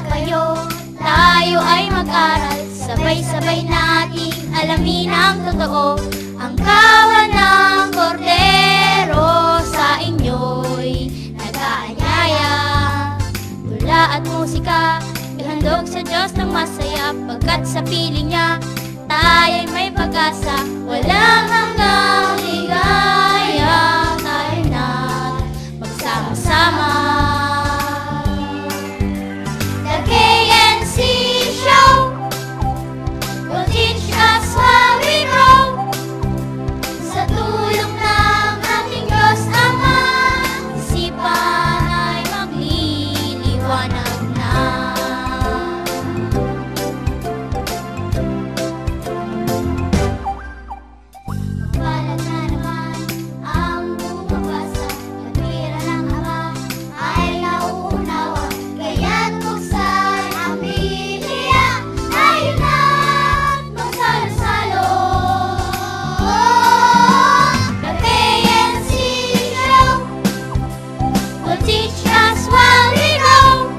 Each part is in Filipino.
na kayo, tayo ay mag-aral, sabay-sabay nating alamin ang totoo. Ang kawan ng kordero sa inyo'y nag-aanyaya. Tula at musika, ihandog sa Diyos ng masaya, pagkat sa piling niya, tayo'y may pag-asa. Walang hanggang ligaya, tayo na magsama-sama. The KNC Show will teach us how we grow. Sa tulong ng ating Diyos Ama, isipan ay magliliwanag na. Mabalat na naman ang bumabasa, katwiran ng Ama ay nauunawa. Kaya't buksan ang Biblia, tayo na't magsalo-salo. The KNC Show will teach us while we grow.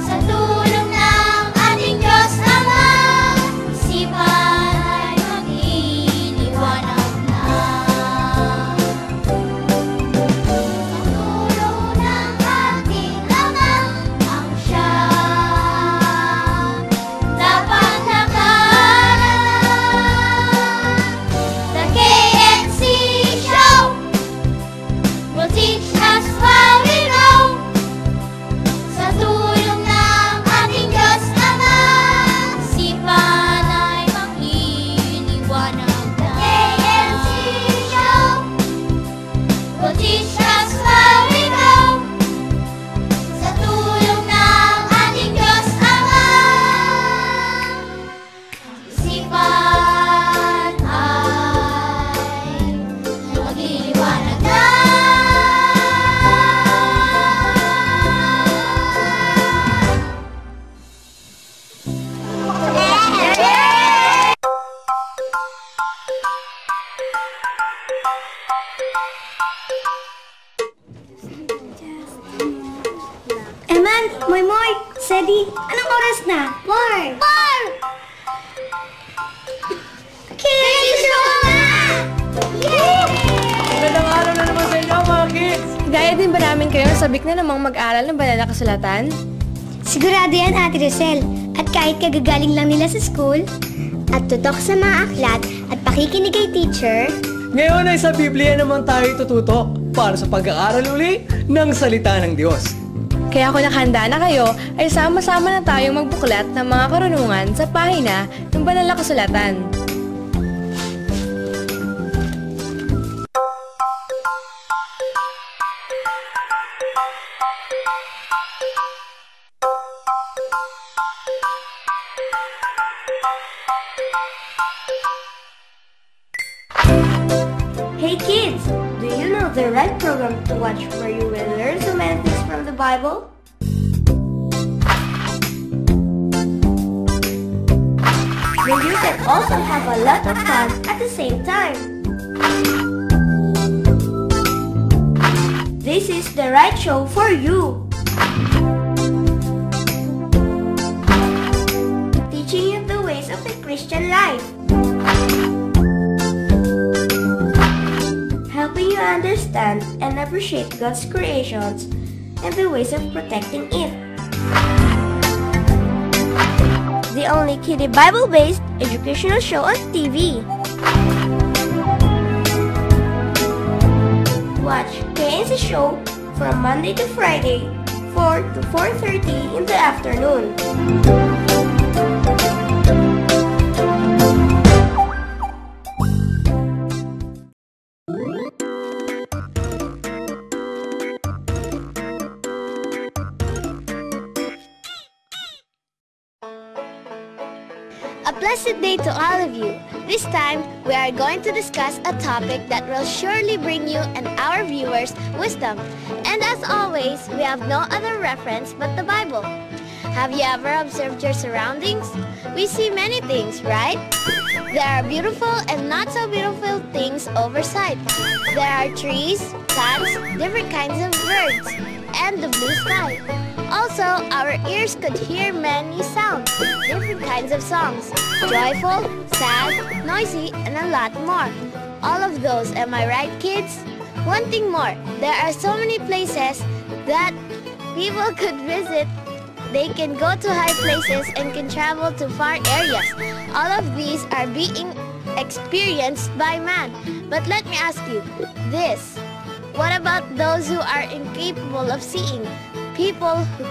Sa tulong ng ating Diyos Ama, isipan ay magliliwanag na. Sa tulong ng ating Ama, ang siyang dapat nakaharap. The KNC Show will teach us while we grow. Sa tulong ng ating Diyos Ama, isipan ay magliliwanag na. KNC Show will teach us while we grow. Sa tulong ng ating Diyos Ama, isipan ay magliliwanag na. Eman, Moy, Sedi, anong oras na? 4! KNC Show na! Magandang araw na naman sa inyo, mga kids! Gaya din ba namin kayo sabik na namang mag-aral ng banal na kasulatan? Sigurado yan, Ate Rosel. At kahit kagagaling lang nila sa school, at tutok sa mga aklat, at pakikinig kay teacher, Ngayon ay sa Biblia naman tayo tututok para sa pag-aaral uli ng salita ng Diyos. Kaya kung nakahanda na kayo, ay sama-sama na tayong magbuklat ng mga karunungan sa pahina ng banal na kasulatan. Hey kids! Do you know the right program to watch where you will learn so many things from the Bible? Where you can also have a lot of fun at the same time. This is the right show for you. Teaching you the ways of the Christian life. Helping you understand and appreciate God's creations and the ways of protecting it. The only kiddie Bible-based educational show on TV. Watch KNC Show from Monday to Friday, 4 to 4:30 in the afternoon. A blessed day to all of you. This time, we are going to discuss a topic that will surely bring you and our viewers wisdom. And as always, we have no other reference but the Bible. Have you ever observed your surroundings? We see many things, right? There are beautiful and not so beautiful things oversight. There are trees, plants, different kinds of birds, and the blue sky. Also, our our ears could hear many sounds, different kinds of songs, joyful, sad, noisy, and a lot more. All of those, am I right, kids? One thing more, there are so many places that people could visit. They can go to high places and can travel to far areas. All of these are being experienced by man. But let me ask you this. What about those who are incapable of seeing? People who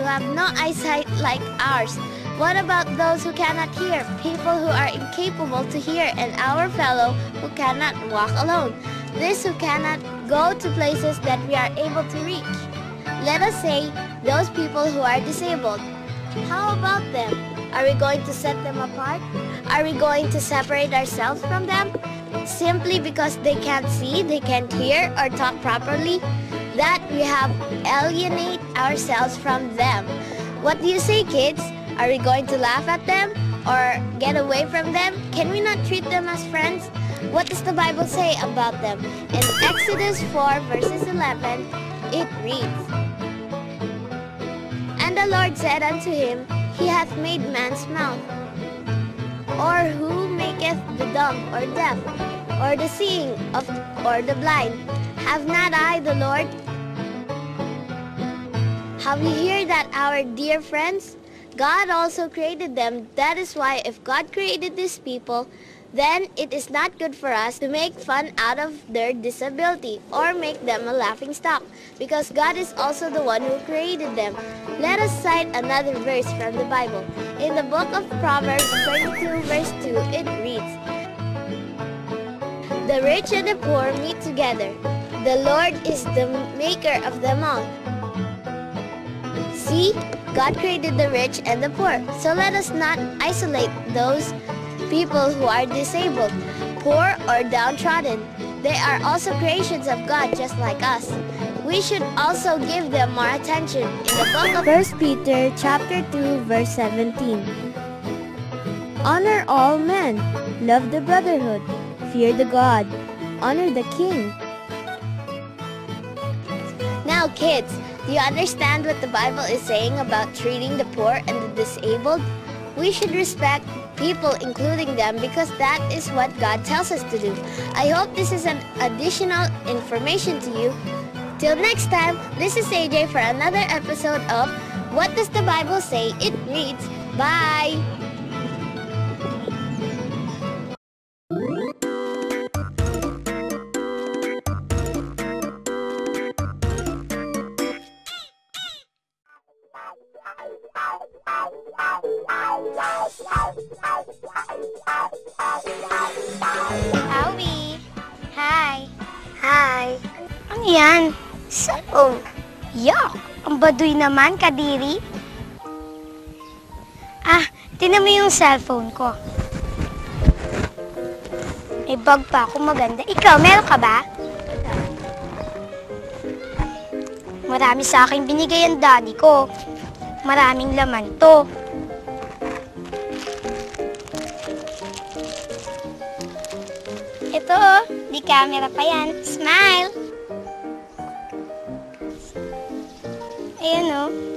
have no eyesight like ours. What about those who cannot hear? People who are incapable to hear, and our fellow who cannot walk alone. These who cannot go to places that we are able to reach. Let us say those people who are disabled. How about them? Are we going to set them apart? Are we going to separate ourselves from them? Simply because they can't see, they can't hear, or talk properly? That we have alienate ourselves from them. What do you say, kids? Are we going to laugh at them or get away from them? Can we not treat them as friends? What does the Bible say about them? In Exodus 4 verses 11, it reads, And the Lord said unto him, He hath made man's mouth. Or who maketh the dumb or deaf, or the seeing or the blind? Have not I the Lord? Have you heard that, our dear friends? God also created them. That is why if God created these people, then it is not good for us to make fun out of their disability or make them a laughing stock, because God is also the one who created them. Let us cite another verse from the Bible. In the book of Proverbs 22 verse 2, it reads, The rich and the poor meet together. The Lord is the maker of them all. See, God created the rich and the poor. So let us not isolate those people who are disabled, poor, or downtrodden. They are also creations of God just like us. We should also give them more attention. In the book of 1 Peter chapter 2 verse 17. Honor all men, love the brotherhood, fear the God, honor the king. Now kids, do you understand what the Bible is saying about treating the poor and the disabled? We should respect people, including them, because that is what God tells us to do. I hope this is an additional information to you. Till next time, this is AJ for another episode of What Does the Bible Say? It reads, bye! Howie! Hi! Hi! Ano yan? Cellphone! Yuck! Ang baduy naman, Kadiri. Tinan mo yung cellphone ko. May bag pa ako maganda. Ikaw, meron ka ba? Marami sa akin binigay ang daddy ko. Maraming laman to. Ito, di camera pa yan. Smile! Ayan o.